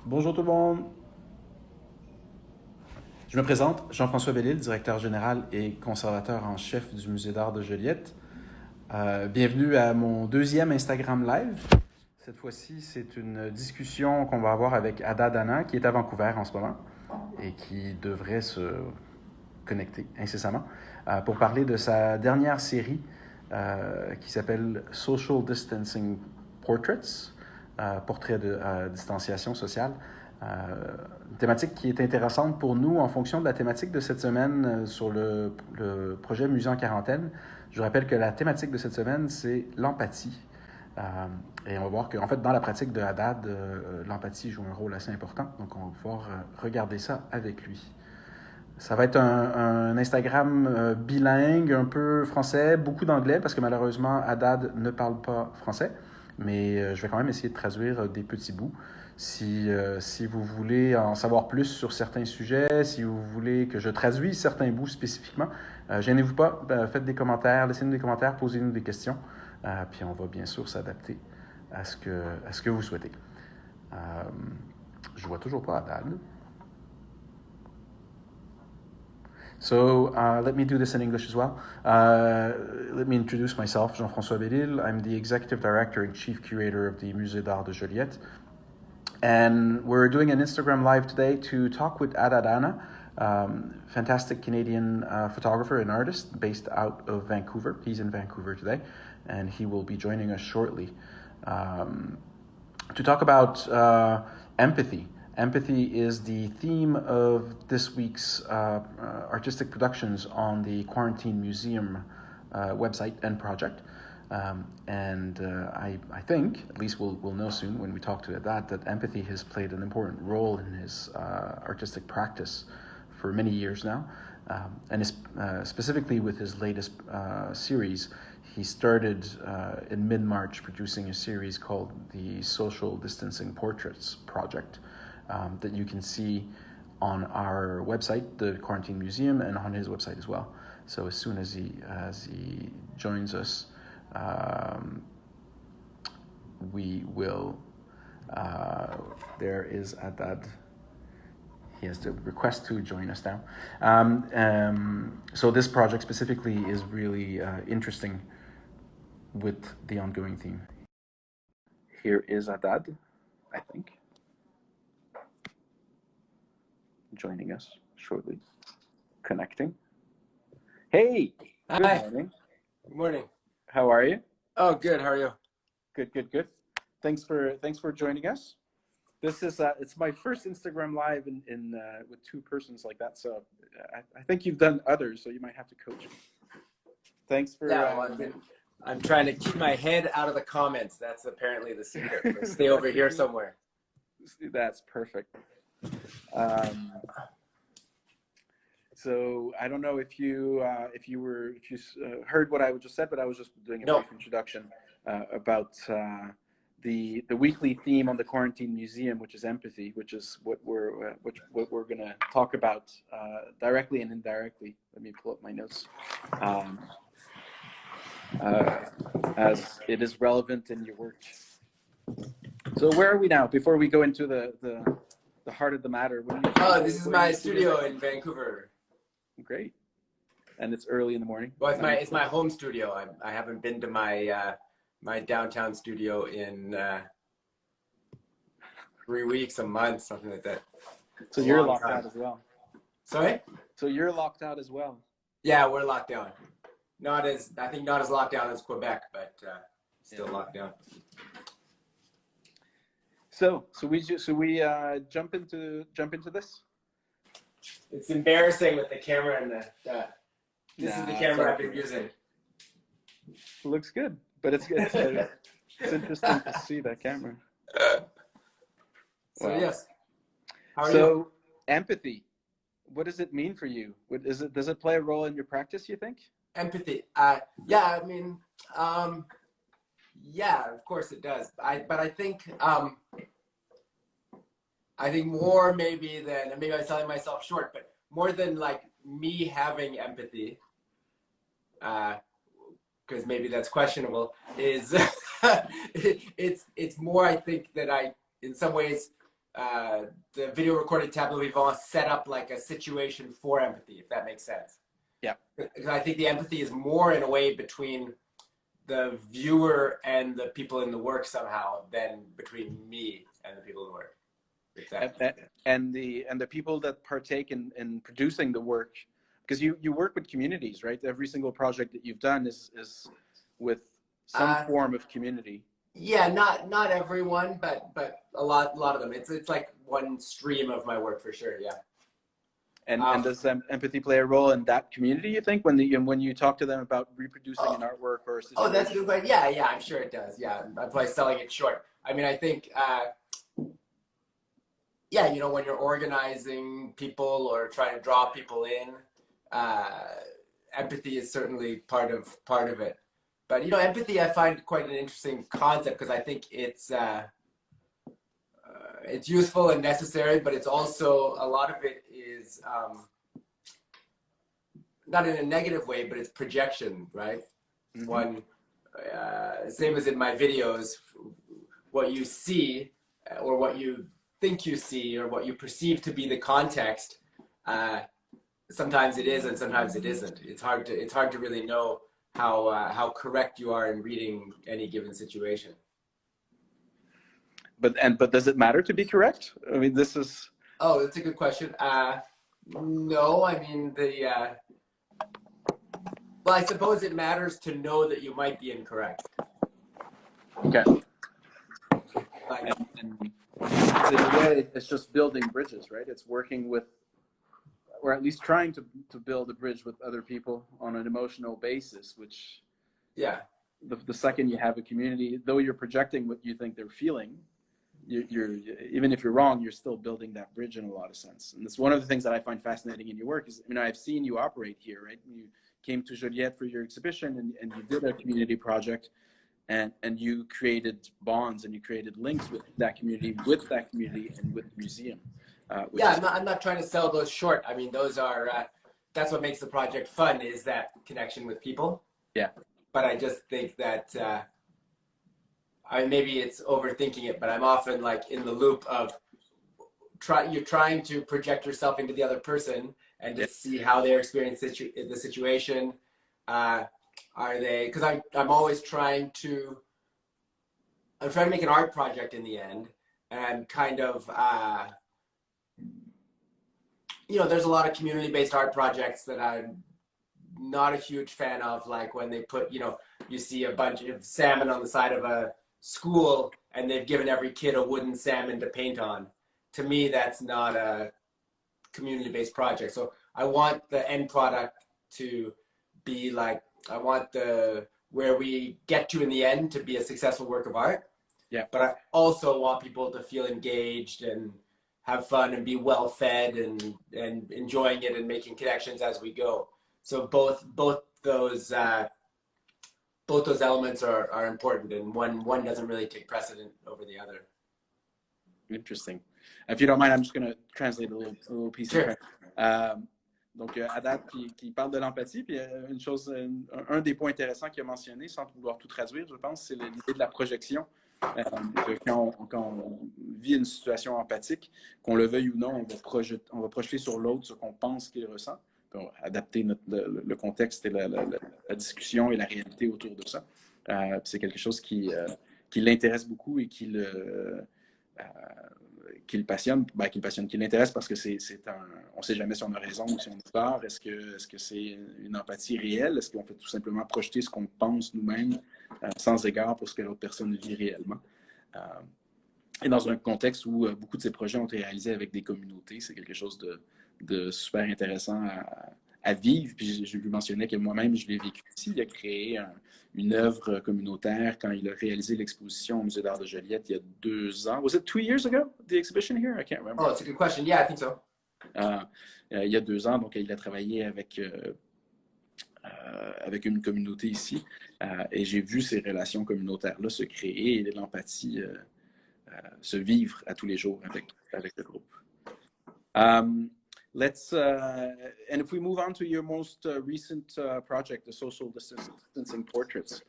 Bonjour tout le monde. Je me présente, Jean-François Bélisle, directeur général et conservateur en chef du Musée d'art de Joliette. Bienvenue à mon deuxième Instagram Live. Cette fois-ci, c'est une discussion qu'on va avoir avec Ada Dana, qui est à Vancouver en ce moment et qui devrait se connecter incessamment pour parler de sa dernière série qui s'appelle Social Distancing Portraits, portraits de distanciation sociale. Une thématique qui est intéressante pour nous en fonction de la thématique de cette semaine sur le projet Musée en quarantaine. Je vous rappelle que la thématique de cette semaine, c'est l'empathie. Et on va voir qu'en fait, dans la pratique de Haddad, l'empathie joue un rôle assez important. Donc, on va pouvoir regarder ça avec lui. Ça va être un Instagram bilingue, un peu français, beaucoup d'anglais, parce que malheureusement, Haddad ne parle pas français. Mais je vais quand même essayer de traduire des petits bouts. Si vous voulez en savoir plus sur certains sujets, si vous voulez que je traduise certains bouts spécifiquement, gênez-vous pas, faites des commentaires, laissez-nous des commentaires, posez-nous des questions, puis on va bien sûr s'adapter à ce que vous souhaitez. Je vois toujours pas Haddad. So let me do this in English as well. Let me introduce myself, Jean-François Bélisle. I'm the Executive Director and Chief Curator of the Musée d'art de Joliette. And we're doing an Instagram Live today to talk with Ada Dana, fantastic Canadian photographer and artist based out of Vancouver. He's in Vancouver today, and he will be joining us shortly to talk about empathy. Empathy is the theme of this week's artistic productions on the Quarantaine Museum website and project. I think, at least we'll know soon when we talk to that empathy has played an important role in his artistic practice for many years now. Specifically with his latest series, he started in mid-March producing a series called the Social Distancing Portraits Project that you can see on our website, the Quarantine Museum, and on his website as well. So as soon as he joins us, we will, there is Haddad. He has to request to join us now. So this project specifically is really interesting with the ongoing theme. Here is Haddad, I think, joining us shortly, connecting. Hey, Hi. good morning. Good morning. How are you? Oh, good. How are you? Good. Thanks for joining us. This is it's my first Instagram Live in with two persons like that. So I think you've done others, so you might have to coach me. Thanks for. I'm trying to keep my head out of the comments. That's apparently the secret. Stay over here somewhere. That's perfect. So I don't know if you heard what I just said, but I was just doing a brief introduction about the weekly theme on the Quarantine Museum, which is empathy, which is what we're going to talk about directly and indirectly. Let me pull up my notes. As it is relevant in your work. So where are we now? Before we go into the heart of the matter. This is my studio in Vancouver. Great. And it's early in the morning. Well, it's my home studio. I haven't been to my my downtown studio in 3 weeks, a month, something like that. So you're locked out as well. Sorry? So you're locked out as well. Yeah, we're locked down. Not as locked down as Quebec, but still locked down. So we jump into this. It's embarrassing with the camera and this is the camera I've been using. Looks good, but it's interesting to see that camera. So wow. Yes. How are you? Empathy. What does it mean for you? Does it play a role in your practice, you think? Empathy. Yeah, I mean, yeah, of course it does. But I think more maybe I'm selling myself short, but more than like me having empathy, because maybe that's questionable, is it's more I think that I in some ways the video recorded tableau vivant set up like a situation for empathy, if that makes sense. Yeah. Because I think the empathy is more in a way between the viewer and the people in the work somehow than between me and the people in the work. And the people that partake in producing the work, because you work with communities, right? Every single project that you've done is with some form of community. Yeah, not everyone, but a lot of them. It's like one stream of my work for sure. Yeah. And does empathy play a role in that community, you think, when you talk to them about reproducing an artwork or a situation? Oh, that's a good question. Yeah, I'm sure it does. Yeah, that's why selling it short. I mean, I think, yeah, you know, when you're organizing people or trying to draw people in, empathy is certainly part of it. But, you know, empathy I find quite an interesting concept because I think it's useful and necessary, but it's also, a lot of it is not in a negative way, but it's projection, right? Mm-hmm. One, same as in my videos, what you see or what you think you see or what you perceive to be the context, sometimes it is and sometimes it isn't. It's hard to really know how correct you are in reading any given situation. But does it matter to be correct? I mean, this is... Oh, that's a good question. No, I mean, well, I suppose it matters to know that you might be incorrect. Okay. And in a way, it's just building bridges, right? It's working with, or at least trying to build a bridge with other people on an emotional basis, which... Yeah. The second you have a community, though you're projecting what you think they're feeling, you're even if you're wrong, you're still building that bridge in a lot of sense. And it's one of the things that I find fascinating in your work is, I mean, I've seen you operate here, right? You came to Joliette for your exhibition and you did a community project and you created bonds and you created links with that community and with the museum. Yeah, I'm not trying to sell those short. I mean, those are, that's what makes the project fun, is that connection with people. Yeah. But I just think that, maybe it's overthinking it, but I'm often like in the loop of you're trying to project yourself into the other person and just see how they're experiencing the situation. Are they, because I'm always trying to make an art project in the end, and kind of, you know, there's a lot of community-based art projects that I'm not a huge fan of, like when they put, you know, you see a bunch of salmon on the side of a school and they've given every kid a wooden salmon to paint on. To me, that's not a community-based project. So I want the end product to be like, I want where we get to in the end to be a successful work of art. Yeah. But I also want people to feel engaged and have fun and be well fed and enjoying it and making connections as we go. So both those elements are important, and one doesn't really take precedent over the other. Interesting. If you don't mind, I'm just going to translate a little piece. Sure. Donc, Haddad qui parle de l'empathie, puis une chose, un des points intéressants qu'il a mentionné, sans vouloir tout traduire, je pense, c'est l'idée de la projection. Quand on vit une situation empathique, qu'on le veuille ou non, on va projeter sur l'autre ce qu'on pense qu'il ressent, pour adapter le contexte et la discussion et la réalité autour de ça. C'est quelque chose qui l'intéresse beaucoup et qui le passionne, qui l'intéresse parce que on ne sait jamais si on a raison ou si on a tort. Est-ce que c'est une empathie réelle? Est-ce qu'on fait tout simplement projeter ce qu'on pense nous-mêmes sans égard pour ce que l'autre personne vit réellement? Et dans un contexte où beaucoup de ces projets ont été réalisés avec des communautés, c'est quelque chose de super intéressant à vivre. Puis je lui mentionnais que moi-même, je l'ai vécu ici. Il a créé une œuvre communautaire quand il a réalisé l'exposition au Musée d'art de Joliette il y a 2 ans. Was it 2 years ago, the exhibition here? I can't remember. Oh, it's a good question. Yeah, I think so. Il y a 2 ans, donc il a travaillé avec une communauté ici. Et j'ai vu ces relations communautaires-là se créer et l'empathie se vivre à tous les jours avec le groupe. And if we move on to your most recent project, the social distancing portraits,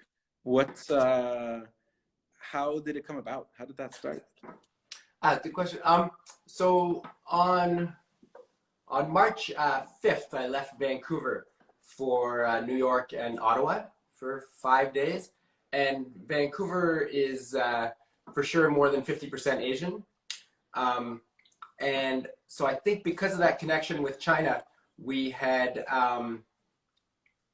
how did it come about? How did that start? Good question. So on March 5th, I left Vancouver for New York and Ottawa for 5 days. And Vancouver is for sure more than 50% Asian. And so I think because of that connection with China, we had,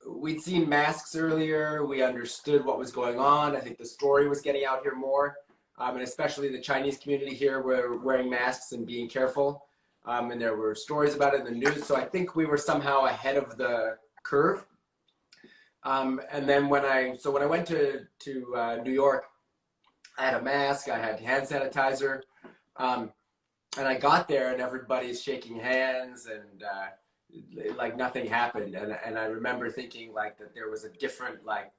we'd seen masks earlier. We understood what was going on. I think the story was getting out here more. And especially the Chinese community here were wearing masks and being careful. And there were stories about it in the news. So I think we were somehow ahead of the curve. And then when I went to New York, I had a mask, I had hand sanitizer, and I got there and everybody's shaking hands and like nothing happened. And I remember thinking like that there was a different like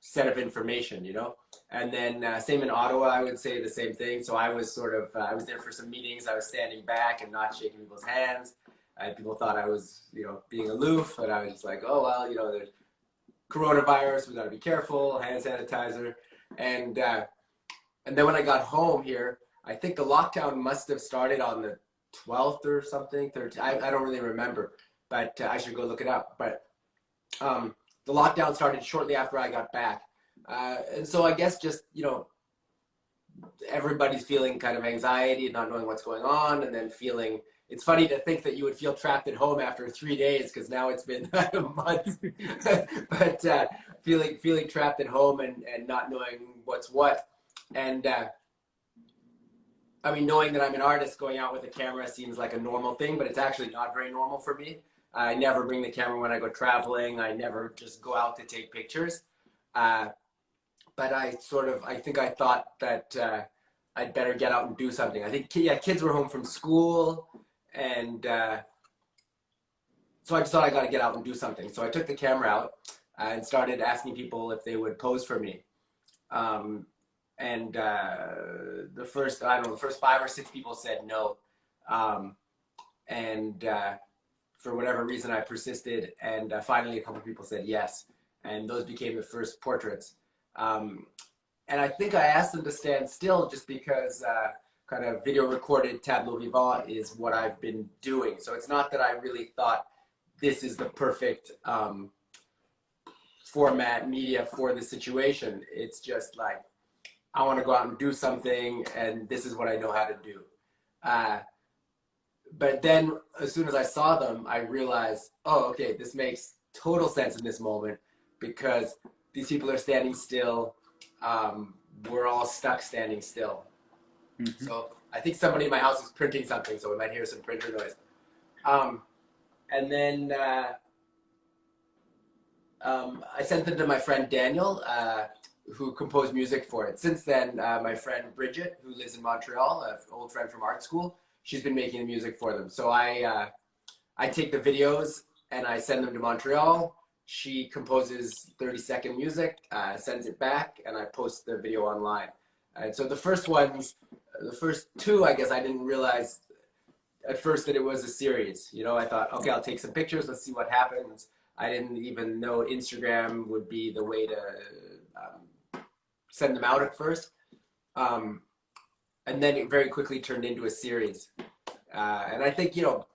set of information, you know? And then same in Ottawa, I would say the same thing. So I was sort of, I was there for some meetings. I was standing back and not shaking people's hands. People thought I was, you know, being aloof, but I was just like, oh, well, you know, there's coronavirus, we gotta be careful, hand sanitizer. And then when I got home here, I think the lockdown must have started on the 12th or something, 13th. I don't really remember, but I should go look it up. But the lockdown started shortly after I got back. And so I guess just, you know, everybody's feeling kind of anxiety and not knowing what's going on, and then feeling, it's funny to think that you would feel trapped at home after 3 days, because now it's been months, but feeling trapped at home and not knowing what's what. And I mean, knowing that I'm an artist, going out with a camera seems like a normal thing, but it's actually not very normal for me. I never bring the camera when I go traveling. I never just go out to take pictures. But I think I thought that I'd better get out and do something. I think, yeah, kids were home from school, and so I just thought I got to get out and do something. So I took the camera out and started asking people if they would pose for me. And the first 5 or 6 people said no. And for whatever reason, I persisted. And finally, a couple of people said yes. And those became the first portraits. And I think I asked them to stand still just because kind of video recorded tableau vivant is what I've been doing. So it's not that I really thought this is the perfect format, media for the situation. It's just like, I want to go out and do something, and this is what I know how to do. But then as soon as I saw them, I realized, oh, okay, this makes total sense in this moment, because these people are standing still. We're all stuck standing still. Mm-hmm. So I think somebody in my house is printing something, so we might hear some printer noise. And then I sent them to my friend Daniel, who composed music for it. Since then, my friend Bridget, who lives in Montreal, an old friend from art school, she's been making the music for them. So I take the videos and I send them to Montreal. She composes 30-second music, sends it back, and I post the video online. And so the first 2, I guess I didn't realize at first that it was a series. You know, I thought, okay, I'll take some pictures, let's see what happens. I didn't even know Instagram would be the way to send them out at first. And then it very quickly turned into a series. And I think, you know,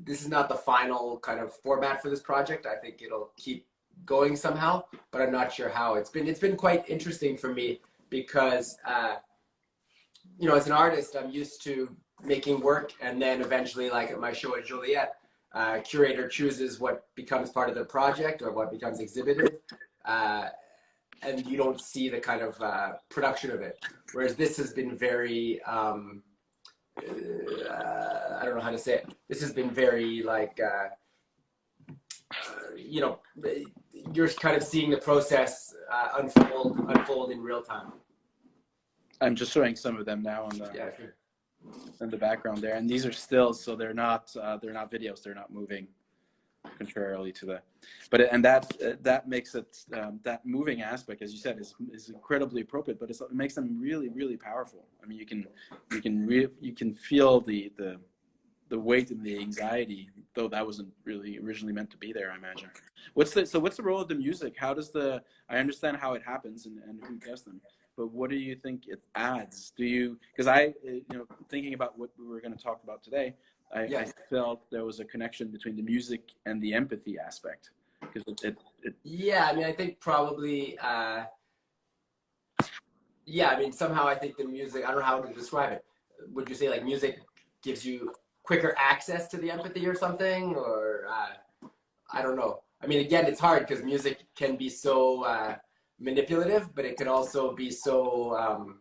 this is not the final kind of format for this project. I think it'll keep going somehow, but I'm not sure how. It's been quite interesting for me because, you know, as an artist, I'm used to making work, and then eventually, like at my show at Joliet, curator chooses what becomes part of the project or what becomes exhibited. And you don't see the kind of production of it. Whereas this has been very, I don't know how to say it. This has been very like, you know, you're kind of seeing the process unfold in real time. I'm just showing some of them now on the in the background there, and these are stills, so they're not videos. They're not moving, contrarily to the, and that makes it that moving aspect, as you said, is incredibly appropriate. But it makes them really, really powerful. I mean, you can feel the weight and the anxiety, though that wasn't really originally meant to be there, I imagine. What's the role of the music? How does I understand how it happens and who does them, but what do you think it adds? Do you, because I, thinking about what we were going to talk about today, I felt there was a connection between the music and the empathy aspect. Because yeah, I mean, I think probably, yeah, I mean, somehow I think the music, I don't know how to describe it. Would you say like music gives you quicker access to the empathy or something? Or I don't know. I mean, again, it's hard because music can be so manipulative, but it can also be so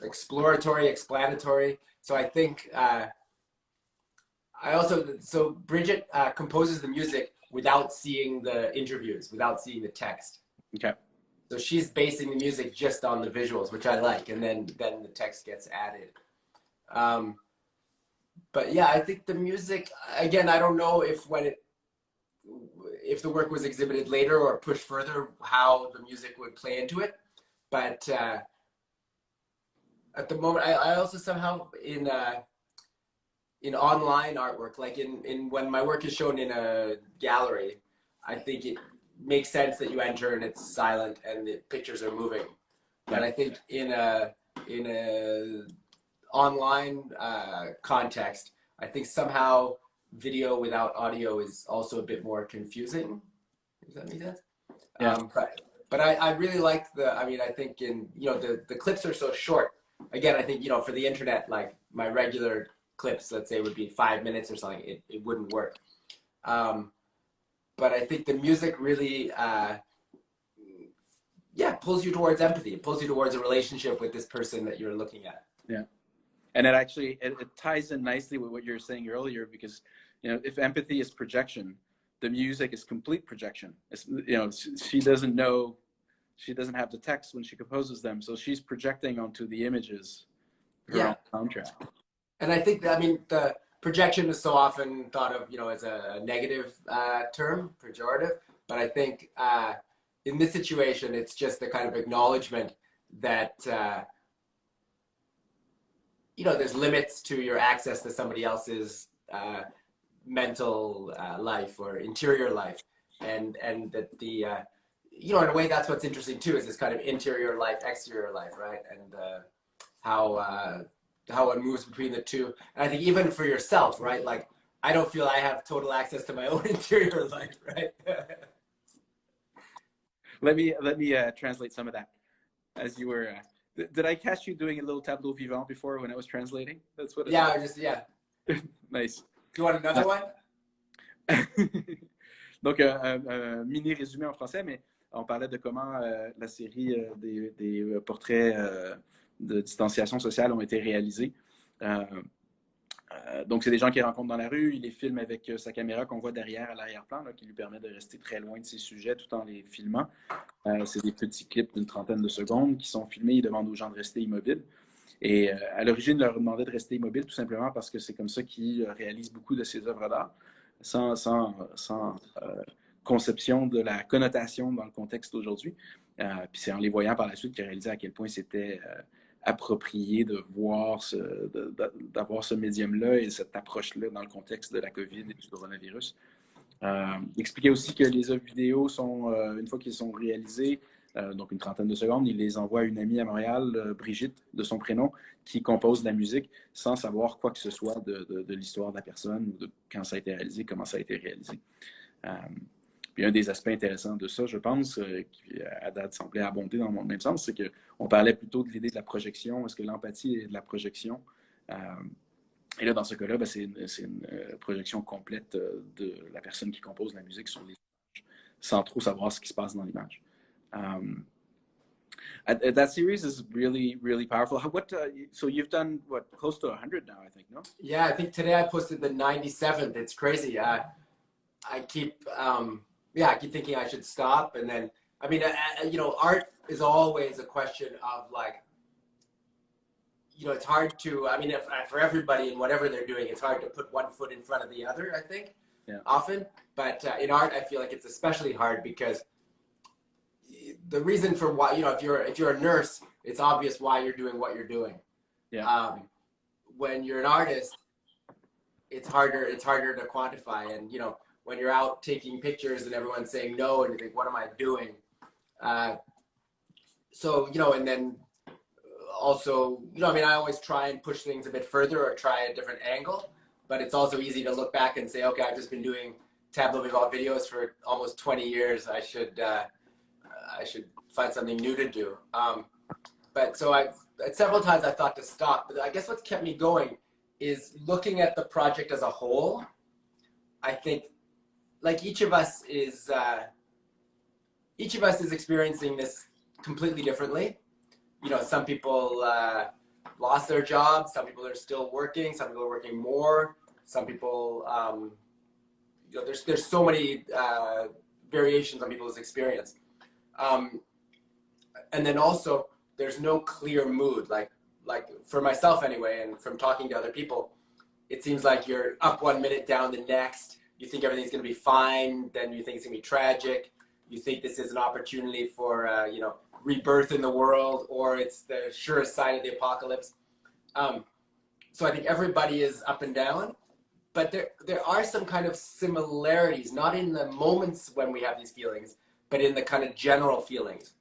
exploratory, explanatory. So I think so Bridget composes the music without seeing the interviews, without seeing the text. Okay. So she's basing the music just on the visuals, which I like, and then the text gets added. But yeah, I think the music, again, I don't know if if the work was exhibited later or pushed further, how the music would play into it. But at the moment, I also somehow in online artwork, like in when my work is shown in a gallery, I think it makes sense that you enter and it's silent and the pictures are moving. But I think in a online context, I think somehow video without audio is also a bit more confusing. Does that make sense? Yeah. But I really like I mean, I think the clips are so short. Again, I think, for the internet, like my regular clips, let's say, would be 5 minutes or something, it wouldn't work. But I think the music really, pulls you towards empathy. It pulls you towards a relationship with this person that you're looking at. Yeah. And it actually, it ties in nicely with what you were saying earlier, because, if empathy is projection, the music is complete projection. It's, she doesn't know, she doesn't have the text when she composes them. So she's projecting onto the images her own soundtrack. And I think that, I mean, the projection is so often thought of, as a negative term, pejorative. But I think in this situation, it's just a kind of acknowledgement that, there's limits to your access to somebody else's mental life or interior life. And that the, in a way, that's what's interesting too, is this kind of interior life, exterior life, right? And how it moves between the two. And I think even for yourself, right? Like, I don't feel I have total access to my own interior life, right? Let me translate some of that as you were. Did I catch you doing a little tableau vivant before when I was translating? That's what. Nice. Do you want another one? Donc, mini résumé en français, mais on parlait de comment la série des portraits de distanciation sociale ont été réalisés. Donc, c'est des gens qu'il rencontre dans la rue, il les filme avec sa caméra qu'on voit derrière à l'arrière-plan, qui lui permet de rester très loin de ses sujets tout en les filmant. C'est des petits clips d'une trentaine de secondes qui sont filmés, ils demandent aux gens de rester immobiles. Et à l'origine, il leur demandait de rester immobiles tout simplement parce que c'est comme ça qu'ils réalisent beaucoup de ces œuvres d'art, sans conception de la connotation dans le contexte d'aujourd'hui. Puis c'est en les voyant par la suite qu'ils réalisaient à quel point c'était approprié de voir d'avoir ce médium-là et cette approche-là dans le contexte de la COVID et du coronavirus. Expliquer aussi que les œuvres vidéo sont, une fois qu'ils sont réalisés, donc une trentaine de secondes, il les envoie à une amie à Montréal, Brigitte, de son prénom, qui compose de la musique sans savoir quoi que ce soit de l'histoire de la personne ou de quand ça a été réalisé, comment ça a été réalisé. Puis un des aspects intéressants de ça, je pense, qui à date semblait abonder dans le même sens, c'est qu'on parlait plutôt de l'idée de la projection. Est-ce que l'empathie est de la projection? Et là, dans ce cas-là, c'est une projection complète de la personne qui compose la musique sur les images, sans trop savoir ce qui se passe dans l'image. That series is really, really powerful. So you've done, close to 100 now, I think, no? Yeah, I think today I posted the 97th. It's crazy. I keep thinking I should stop. And then, I mean, art is always a question of like, it's hard to, I mean, for everybody and whatever they're doing, it's hard to put one foot in front of the other, I think, often. But in art, I feel like it's especially hard because the reason for why, if you're a nurse, it's obvious why you're doing what you're doing. Yeah. When you're an artist, it's harder to quantify. And, when you're out taking pictures and everyone's saying no, and you think, what am I doing? so, you know, and then also, you know, I mean, I always try and push things a bit further or try a different angle, but it's also easy to look back and say, okay, I've just been doing tableau vivant videos for almost 20 years. I should find something new to do. But so several times I thought to stop, but I guess what's kept me going is looking at the project as a whole. I think like each of us is experiencing this completely differently. You know, some people lost their jobs, some people are still working, some people are working more, some people, you know, there's so many variations on people's experience. And then also, there's no clear mood. Like for myself anyway, and from talking to other people, it seems like you're up 1 minute, down the next. You think everything's going to be fine, then you think it's going to be tragic. You think this is an opportunity for, you know, rebirth in the world, or it's the surest sign of the apocalypse. So I think everybody is up and down, but there are some kind of similarities, not in the moments when we have these feelings, but in the kind of general feelings.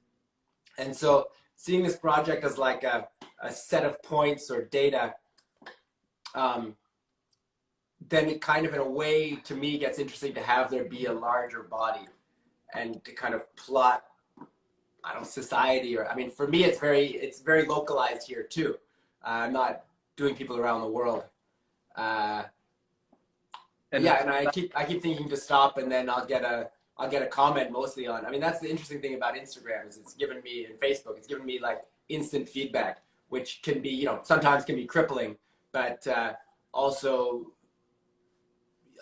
And so seeing this project as like a set of points or data, then it kind of in a way to me gets interesting to have there be a larger body and to kind of plot, I don't know, society, or I mean, for me, it's very localized here too. I'm not doing people around the world. And I keep thinking to stop, and then I'll get a comment mostly on. I mean, that's the interesting thing about Instagram is it's given me, and Facebook, it's given me like instant feedback, which can be, you know, sometimes can be crippling, but also,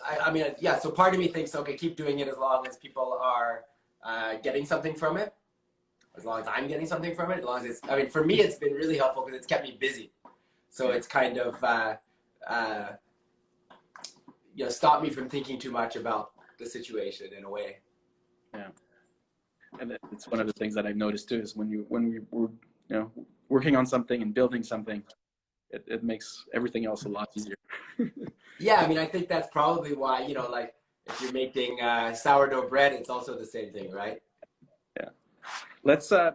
I mean, yeah. So part of me thinks, okay, keep doing it as long as people are getting something from it. As long as I'm getting something from it, as long as it's, I mean, for me, it's been really helpful because it's kept me busy. So it's kind of, you know, stopped me from thinking too much about the situation in a way. Yeah. And it's one of the things that I've noticed too, is when we were, you know, working on something and building something, it makes everything else a lot easier. Yeah. I mean, I think that's probably why, you know, like if you're making sourdough bread, it's also the same thing, right? Yeah.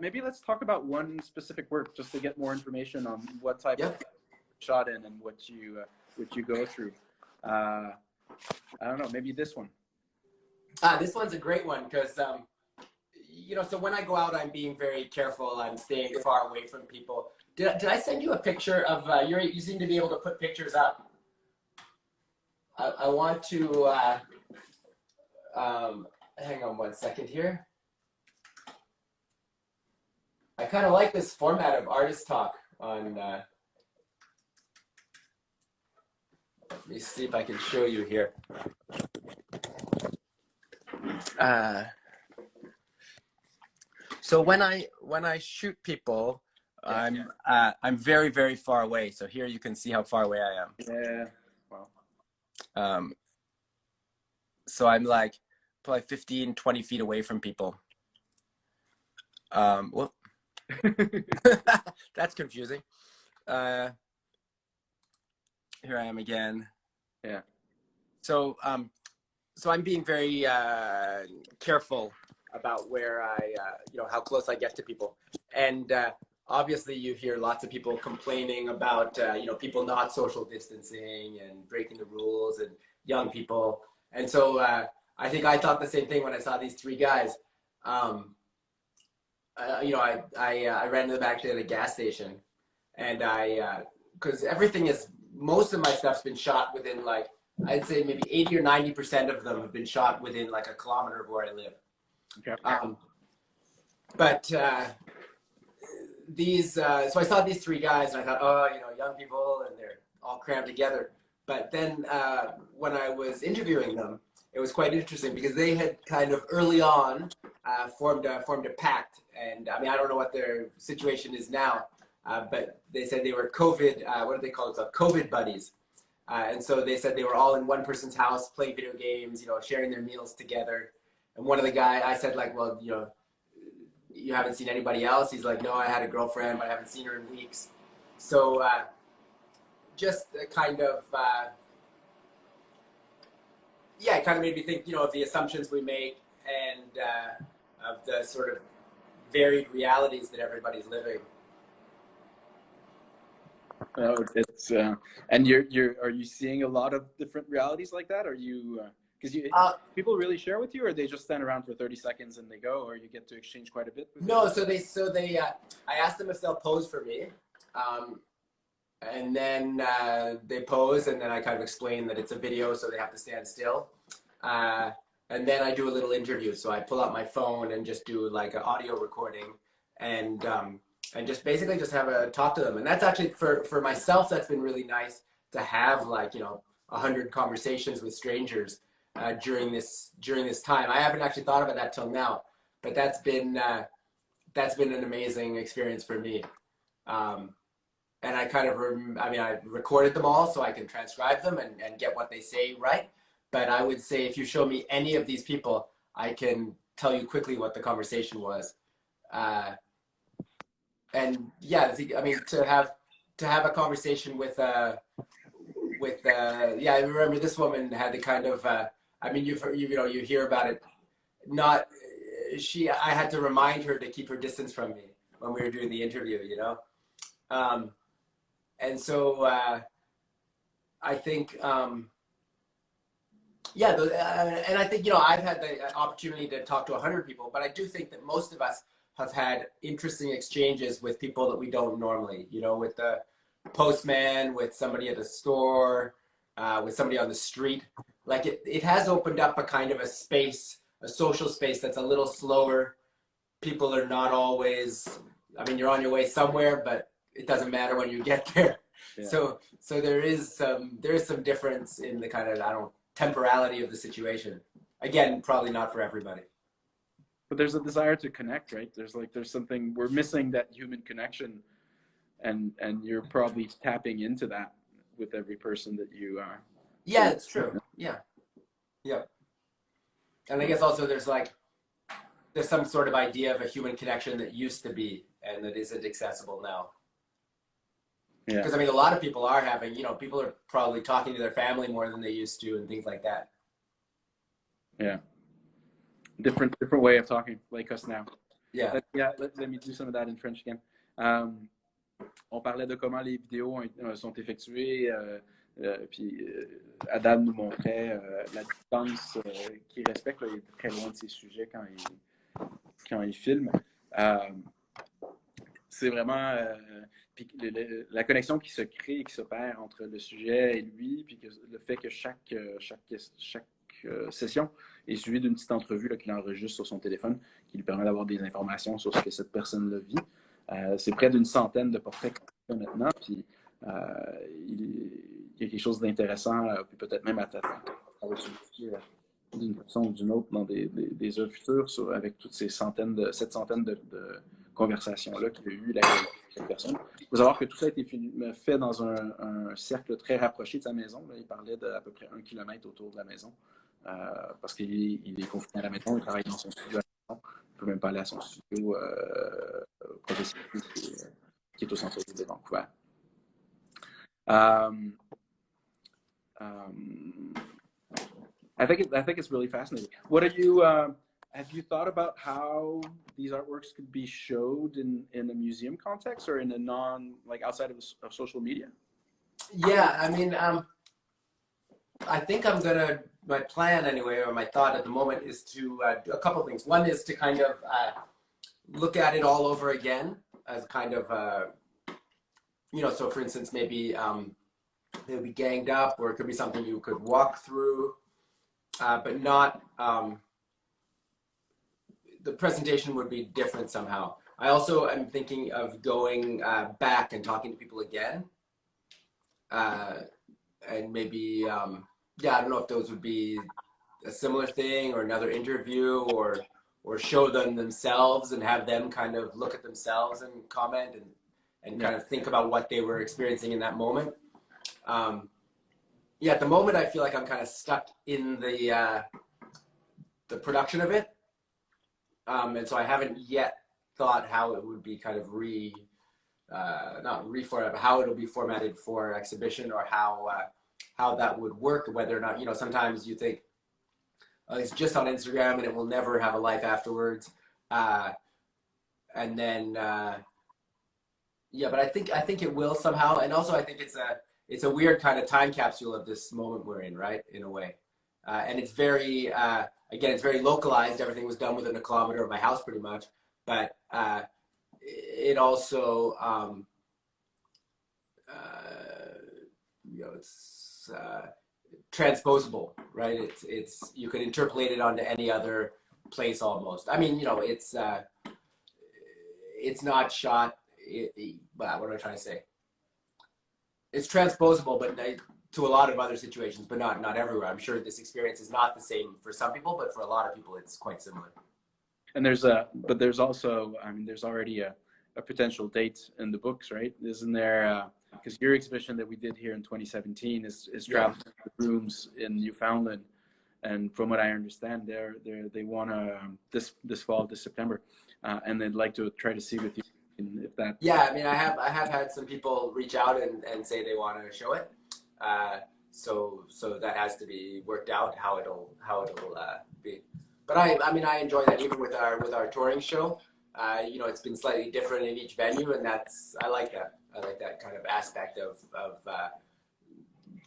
Maybe let's talk about one specific work just to get more information on what type of shot in and what you go through. I don't know, maybe this one. This one's a great one because, you know, so when I go out, I'm being very careful. I'm staying far away from people. Did I send you a picture of, you seem to be able to put pictures up. I want to, hang on 1 second here. I kind of like this format of artist talk on, let me see if I can show you here. So when I shoot people, I'm very, very far away. So here you can see how far away I am. Yeah. Wow. So I'm like probably 15, 20 feet away from people. Well, that's confusing. Here I am again. Yeah. So I'm being very careful about where you know, how close I get to people. And obviously you hear lots of people complaining about, you know, people not social distancing and breaking the rules and young people. And so I think I thought the same thing when I saw these three guys. You know, I ran to them actually at a gas station, and because most of my stuff's been shot within like, I'd say maybe 80 or 90% of them have been shot within like a kilometer of where I live. Okay. But so I saw these three guys and I thought, oh, you know, young people and they're all crammed together. But then when I was interviewing them, it was quite interesting because they had kind of early on formed a pact. And I mean, I don't know what their situation is now, but they said they were COVID, what do they call it? COVID buddies. And so they said they were all in one person's house playing video games, you know, sharing their meals together. And one of the guys, I said like, well, you know, you haven't seen anybody else? He's like, no, I had a girlfriend, but I haven't seen her in weeks. So just kind of, yeah, it kind of made me think, you know, of the assumptions we make and of the sort of varied realities that everybody's living. It's and are you seeing a lot of different realities like that? Are you because people really share with you, or they just stand around for 30 seconds and they go, or you get to exchange quite a bit with No, them? so they I asked them if they'll pose for me, and then they pose, and then I kind of explain that it's a video, so they have to stand still, and then I do a little interview. So I pull out my phone and just do like an audio recording, and just basically just have a talk to them. And that's actually for myself, that's been really nice to have, like, 100 conversations with strangers during this time. I haven't actually thought about that till now, but that's been an amazing experience for me. And I kind of, I recorded them all so I can transcribe them and get what they say right. But I would say if you show me any of these people, I can tell you quickly what the conversation was. And yeah, I mean, to have a conversation with yeah, I remember this woman had the kind of, I mean, you hear about it. Not I had to remind her to keep her distance from me when we were doing the interview, and so I think, yeah, and I think, I've had the opportunity to talk to 100 people, but I do think that most of us have had interesting exchanges with people that we don't normally, with the postman, with somebody at the store, with somebody on the street. Like it has opened up a kind of a space, a social space that's a little slower. People are not always, I mean, you're on your way somewhere, but it doesn't matter when you get there. Yeah. So there is some difference in the kind of, temporality of the situation. Again, probably not for everybody. But there's a desire to connect, right? There's something, we're missing that human connection, and you're probably tapping into that with every person that you are. Yeah, it's true. Yeah. And I guess also there's some sort of idea of a human connection that used to be and that isn't accessible now. Yeah. Because I mean, a lot of people are having, people are probably talking to their family more than they used to and things like that. Yeah. Different way of talking, like us now. Yeah. Let me do some of that in French again. On parlait de comment les vidéos sont effectuées, puis Adam nous montrait la distance qu'il respecte. Là, il est très loin de ses sujets quand il filme. C'est vraiment puis la connexion qui se crée et qui s'opère entre le sujet et lui, puis le fait que chaque session est suivie d'une petite entrevue qu'il enregistre sur son téléphone, qui lui permet d'avoir des informations sur ce que cette personne-là vit. C'est près d'une centaine de portraits qu'on fait maintenant, puis il y a quelque chose d'intéressant, puis peut-être même à d'une façon ou d'une autre dans des œuvres futures avec toutes cette centaine de conversations-là qu'il y a eu avec cette personne. Il faut savoir que tout ça a été fait dans un cercle très rapproché de sa maison. Là. Il parlait d'à peu près 1 kilomètre autour de la maison parce qu'il est confiné à la maison, il travaille dans son studio à la maison. Il ne peut même pas aller à son studio professionnel qui est au centre-ville de Vancouver. I think it's really fascinating. What are you? Have you thought about how these artworks could be showed in a museum context or in a outside of social media? Yeah, I mean, I think my plan anyway, or my thought at the moment is to do a couple of things. One is to kind of look at it all over again as kind of, so for instance, maybe it would be ganged up, or it could be something you could walk through, but not, the presentation would be different somehow. I also am thinking of going back and talking to people again. And maybe, I don't know if those would be a similar thing or another interview, or show them themselves and have them kind of look at themselves and comment and kind of think about what they were experiencing in that moment. At the moment, I feel like I'm kind of stuck in the production of it. And so I haven't yet thought how it would be kind of not reformatted, but how it'll be formatted for exhibition, or how that would work, whether or not, sometimes you think, it's just on Instagram and it will never have a life afterwards. and then yeah, but I think it will somehow, and also I think it's a weird kind of time capsule of this moment we're in, right? In a way, and it's very again, it's very localized. Everything was done within a kilometer of my house, pretty much, but it also you know, it's transposable, right? It's you could interpolate it onto any other place almost. I mean, you know, it's not shot. What am I trying to say? It's transposable, but to a lot of other situations, but not everywhere. I'm sure this experience is not the same for some people, but for a lot of people, it's quite similar. And there's also, I mean, there's already a potential date in the books, right? Isn't there? Because your exhibition that we did here in 2017 is traveling to the rooms in Newfoundland, and from what I understand, they want to this fall, this September, and they'd like to try to see with you if that. Yeah, I mean, I have had some people reach out and say they want to show it. So that has to be worked out how it'll be. But I mean, I enjoy that even with our touring show. You know, it's been slightly different in each venue, and I like that. I like that kind of aspect of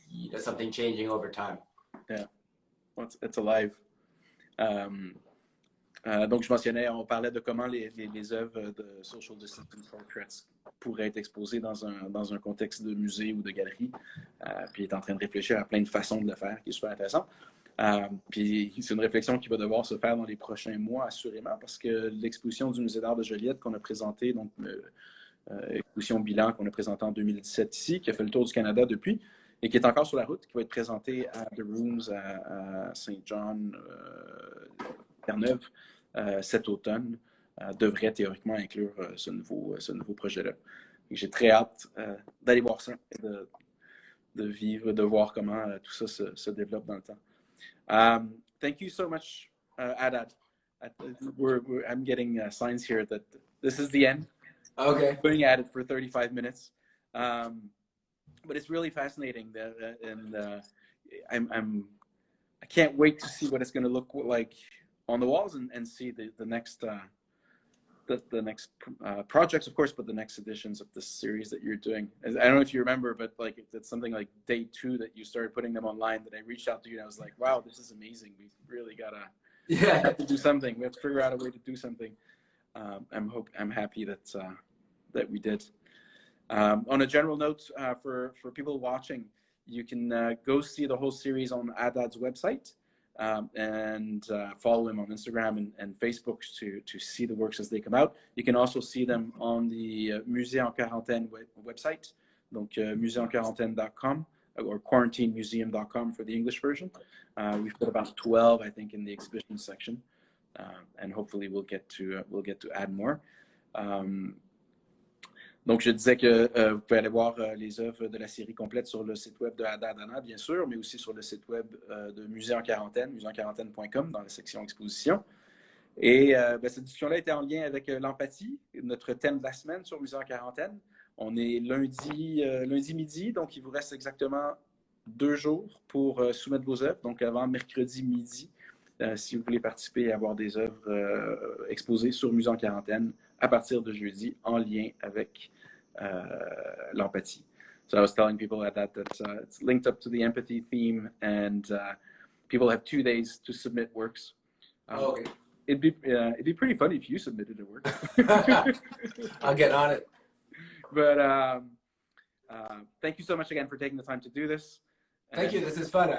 you know, something changing over time. Yeah, well, it's alive. Donc, je mentionnais, on parlait de comment les œuvres de social distancing portraits pourraient être exposées dans un contexte de musée ou de galerie. Puis il est en train de réfléchir à plein de façons de le faire, qui est super intéressant. Puis c'est une réflexion qui va devoir se faire dans les prochains mois, assurément, parce que l'exposition du Musée d'art de Joliette qu'on a présentée, donc exposition bilan qu'on a présentée en 2017 ici, qui a fait le tour du Canada depuis, et qui est encore sur la route, qui va être présentée à The Rooms à Saint-John, Terre-Neuve, cet automne, devrait théoriquement inclure ce nouveau projet-là. J'ai très hâte d'aller voir ça, de vivre, de voir comment tout ça se développe dans le temps. Thank you so much, Adad. I'm getting signs here that this is the end. Okay. Going at it for 35 minutes. But it's really fascinating, and I can't wait to see what it's going to look like on the walls and see the next projects, of course, but the next editions of this series that you're doing. I don't know if you remember, but like it's something like day 2 that you started putting them online, that I reached out to you and I was like, wow, this is amazing. We really have to do something. We have to figure out a way to do something. I'm happy that we did. On a general note, for people watching, you can go see the whole series on Adad's website. And follow him on Instagram and Facebook to see the works as they come out. You can also see them on the Musée en Quarantaine website, donc museeenquarantaine.com or quarantinemuseum.com for the English version. We've put about 12, I think, in the exhibition section, and hopefully we'll get to add more. Donc, je disais que vous pouvez aller voir les œuvres de la série complète sur le site web de Adad, bien sûr, mais aussi sur le site web de Musée en Quarantaine, museenquarantaine.com, dans la section exposition. Et cette discussion-là était en lien avec l'empathie, notre thème de la semaine sur Musée en Quarantaine. On est lundi midi, donc il vous reste exactement 2 jours pour soumettre vos œuvres, donc avant mercredi midi, si vous voulez participer et avoir des œuvres exposées sur Musée en Quarantaine à partir de jeudi, en lien avec l'empathie. So I was telling people that it's linked up to the empathy theme, and people have 2 days to submit works. Okay. It'd be pretty funny if you submitted a work. I'll get on it. But thank you so much again for taking the time to do this. Thank you. This is fun.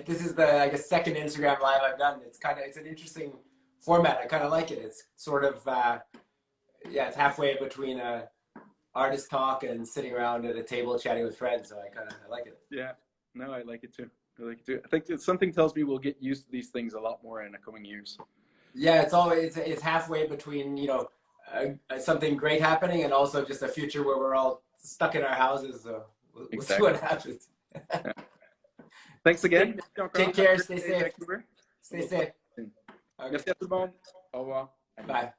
This is the, I guess, second Instagram live I've done. It's an interesting format. I kind of like it. It's sort of it's halfway between a artist talk and sitting around at a table chatting with friends. So I like it. Yeah, no, I like it too. I think something tells me we'll get used to these things a lot more in the coming years. Yeah, it's halfway between, you know, something great happening and also just a future where we're all stuck in our houses. So we'll see what happens. Yeah. Thanks again. Take care. Stay safe. Stay safe. Merci à tout le monde. Au revoir. Bye.